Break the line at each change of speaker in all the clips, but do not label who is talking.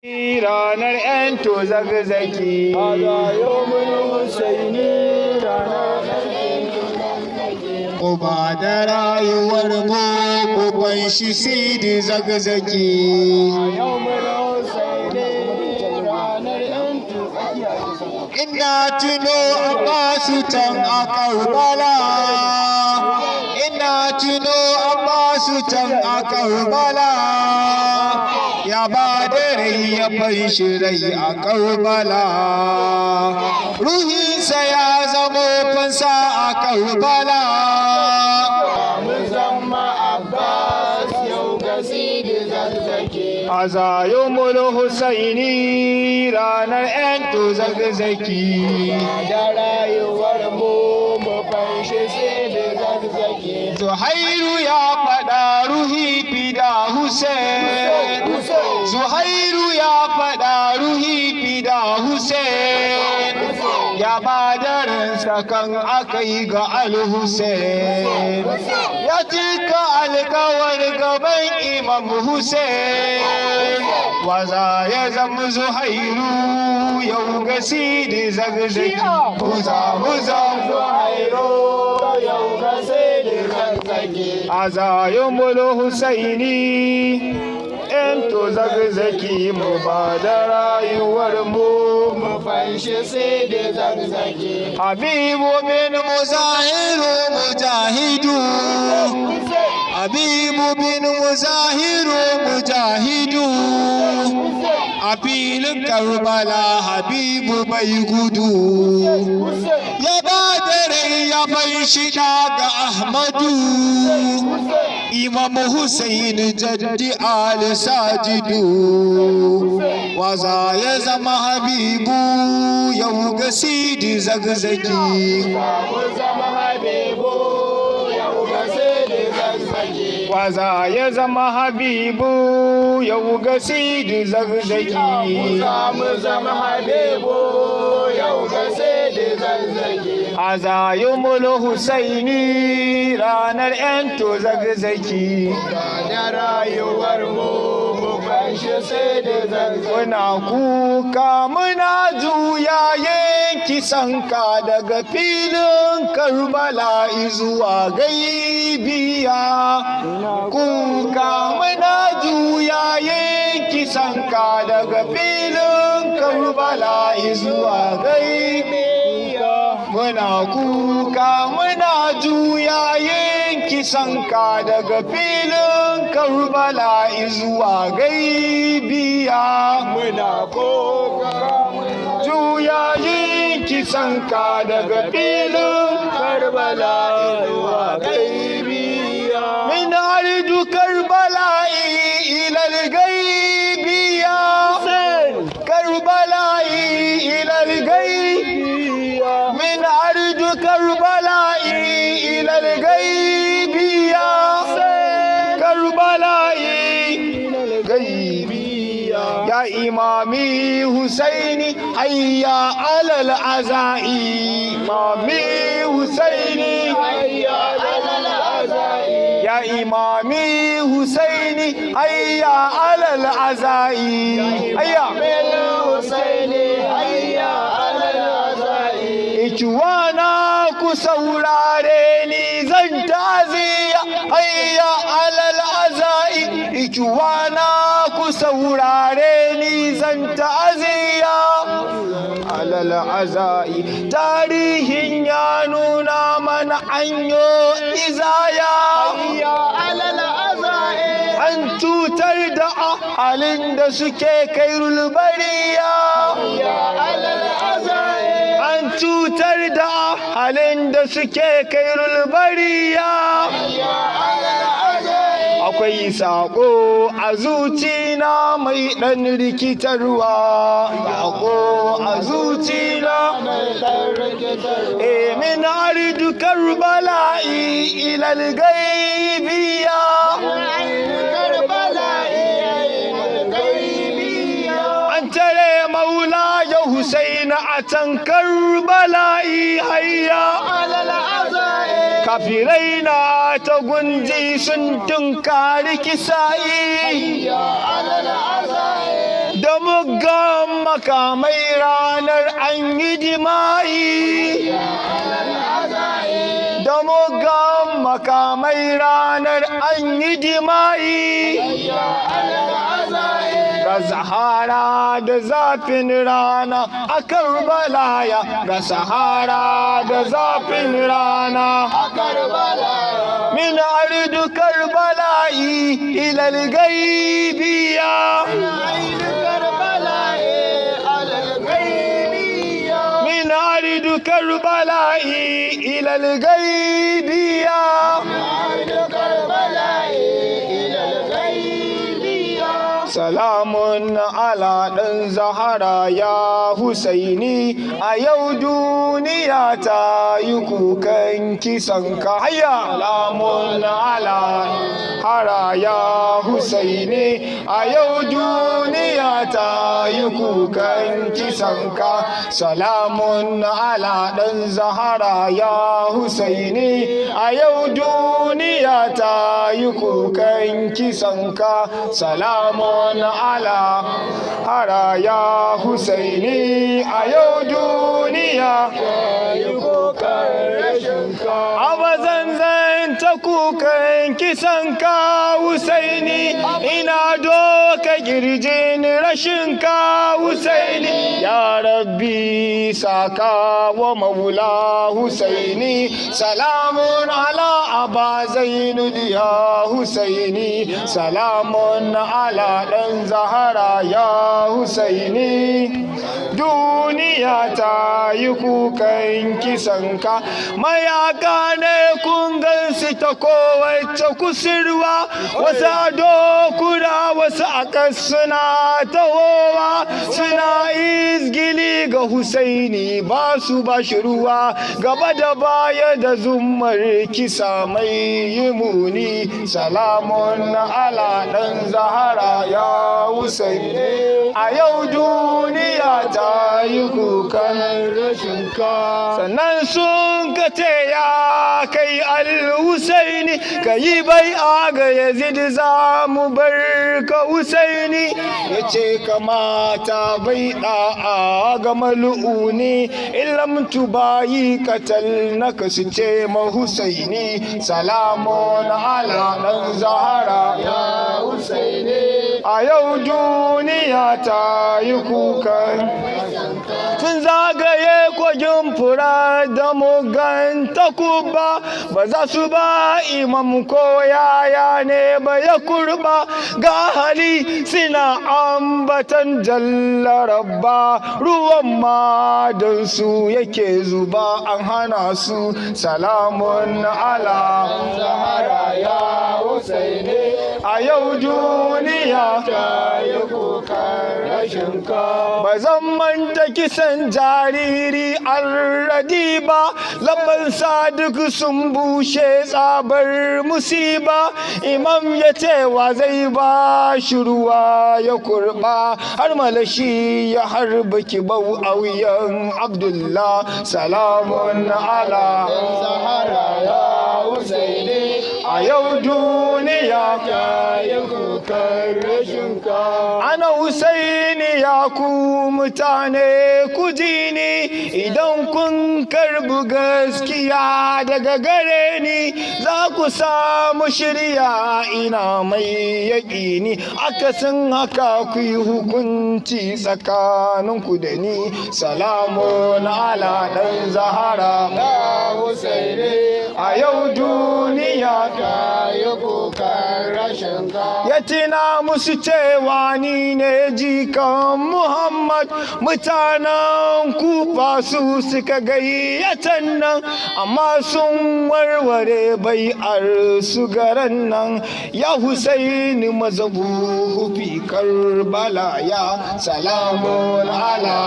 ranar 'yanto zagzaki Uba da rayuwar mu uban shi sidi zagzaki ina tuno a basu can a Karbala ina tuno a basu can a Karbala ya ba da rai ya fanshi rai a Karbala ruhinsa ya zamo fansa a Karbala a zayumul Husaini ranar 'yanto zagzaki da rayuwar mu fanshi sai da zagzaki Zuhairu ya faɗa ruhi fida Hussein Zuhairu ya faɗa ruhi fida Hussein ya ba da ransa kan akai ga Al-Hussein ya cika alkawar gaban Imam Hussein waza ya zama Zuhairu yau ga sidi zagzaki muza Zuhairu yau ga sidi zagzaki a zayumul Husaini 'yanto zagzaki mu ba da rayuwar mu fanshi sai da zagzaki Habibu bin Muzahiru mujahidu Habibu bin Muzahiru mujahidu a filin Karbala Habibu bai gudu ya ba da rai ya bai shi ga Ahmadu Imam Hussein jaddi al sajidu waza ya zama Habibu yau ga sidi zagzaki waza ya zama Habibu yau ga sidi zagzaki a zayumul Husaini ranar 'yanto zagzaki da rayuwar mu fanshi sai da zagzaki muna kuka muna juyayen kisanka daga filin Karbala zuwa gaibiya kuka muna juyayen kisanka daga filin Karbala zuwa gaibiya muna kuka muna juyayen kisanka daga filin Karbala zuwa gaibiya muna kuka juyayen kisanka daga filin Karbala zuwa gaibiya min ardu Karbala ila gaibiya Karbala ila gaibiya min ardu Karbala ila gaibiya Karbala ila gaibiya ya imami Husaini hayya alal azai imami Husaini hayya alal azai ya imami Husaini hayya alal azai hayya Husaini hayya alal azai ikiwana ku saurare ni zan taziya hayya alal azai ikiwana ku saurare ni zan ta'aziya alal azai tarihin ya nuna mana anyo izaya alal azai an cutar da halin da suke kairul bariya alal azai an cutar da halin da suke kairul bariya akwai sako a zucina mai ɗan rikitarwa sako a zucina mai ɗan rikitarwa min ardu Karbala ilal gaibiya an tare maula ya Husaina a can Karbala hayya alal azai kafirai na ta gunji sun tunkari kisa'i da muggan makamai ranar an yi jima'i da muggan makamai ranar an yi jima'i ga Sahara da zafin rana a Karbalaya ga Sahara da zafin rana a Karbalaya min ardu Karbala'i ila al-ghaibiyya min ardu Karbala'i ila al-ghaibiyya salamun ala ɗan Zahara ya Husaini a yau duniya ta yi kukan kisan ka hayya salamun ala hara ya Husaini a yau duniya ta yi kukan kisan ka salamun ala ɗan Zahara ya Husaini a yau duniya ta yi kukan kisan ka salamun ala hara ya Husaini a yau duniya a bazanzan ta kukan kisan ka Husaini ina doka girjin rashin ka Husaini ya rabbi saka wa maula Husaini salamun ala aba Zainud ya Husaini salamun ala ɗan Zahara ya Husaini duniya ta yi kukan kisanka mayaka ne kun gansu ta kowace kusurwa wasu a dokuna wasu a ƙas suna tahowa suna izgili ga Husaini ba su ba shi ruwa gaba da baya da zummar kisa mai yi muni salamun ala ɗan Zahara ya Husaini a yau duniya ta yi kukan rashin ka sannan sun ka ce ya kai al-Husaini ka yi bai'a ga Yazid za mu bar ka Husaini ya ce kamata bai da'a ga mal'uni illam tubayi katal na ka su ce ma Husaini salamun ala ɗan Zahara ya Husaini a yau duniya ta yi kukan tun zagaye kogin fura da mugan takuba ba za su ba imam ko yaya ne ba ya kurba ga hali suna ambatan jalla rabba ruwan ma don su yake zuba an hana su salamun ala Zahara ya Husaini a yau duniya ta yi kukan rashin ka ba zan manta kisan jariri arradi ba labban duk sun bushe tsabar musiba imam ya ce wa zai ba shi ruwa ya kurba har malashi ya harba kibau a wuyan Abdullah salamun ala Zahara ya Husaini a yau duniya ta yi kukan rashin ka ana Husaini ya ku mutane ku ji ni idan kun karbi gaskiya daga gare ni za ku samu shirya ina mai yaƙini akasin haka ku yi hukunci tsakaninku da ni salamun ala ɗan Zahara ya Husaini a yau duniya ta yi kukan rashin ka ya tina musu cewa ni ne jikan Muhammad mutanen Kufa su suka gayyatan nan amma sun warware bai'ar su garan nan ya Husaini mazabu fi Karbala ya salamun ala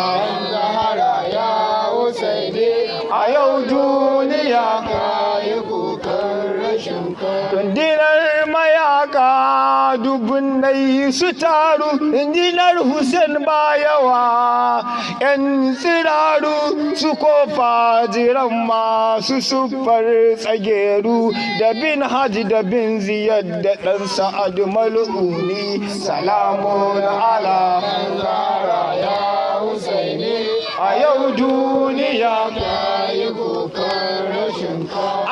Zahara ya Husaini a yau duniya ka yi kukan rashin ka rundunar maya mayaka dubunnai su taru injinar Hussein ba yawa yan tsiraru su kofa jiran masu sufar tsageru da bin haji da bin ziyad da ɗan sa'ad mal'uni salamun ala ya Husaini a yau duniya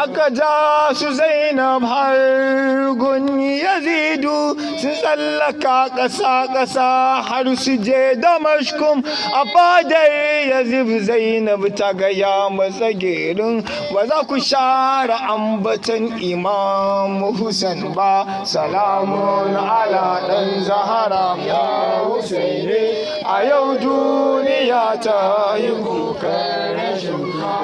aka ja su Zainab har gun Yazidu su tsallaka ƙasa har su je Damashkum a fadar Yazid Zainab ta gaya masa gerin ba za ku share ambatan Imam Hussein ba salamun ala ɗan Zahara ya Husaini a yau duniya ta yi kukan rashin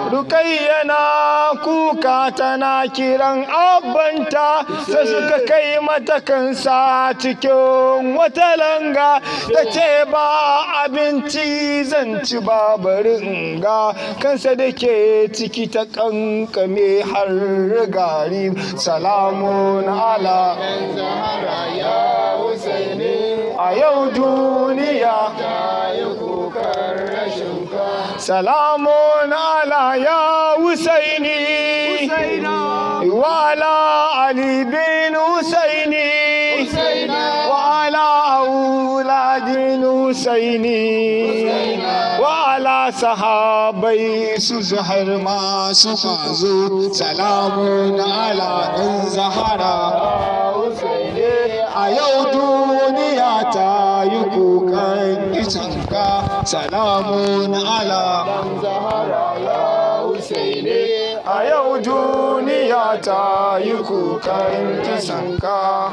Rukayya na kuka tana kiran abanta sai suka kai mata kansa cikin wata langa ta ce ba abinci zan ci ba bari in ga kansa da ke ciki ta kankame har gari salamun ala Zahara ya Husaini a yau duniya salamun ala ya Husaini wa ala Ali bin Husaini wa ala auladin Husaini wa ala sahabai su zuhar masu kwazo salamun ala ɗan Zahara a yau duniya ta yi kukan itanka salamun ala ɗan Zahara ya Husaini a yau duniya ta yi kukan itanka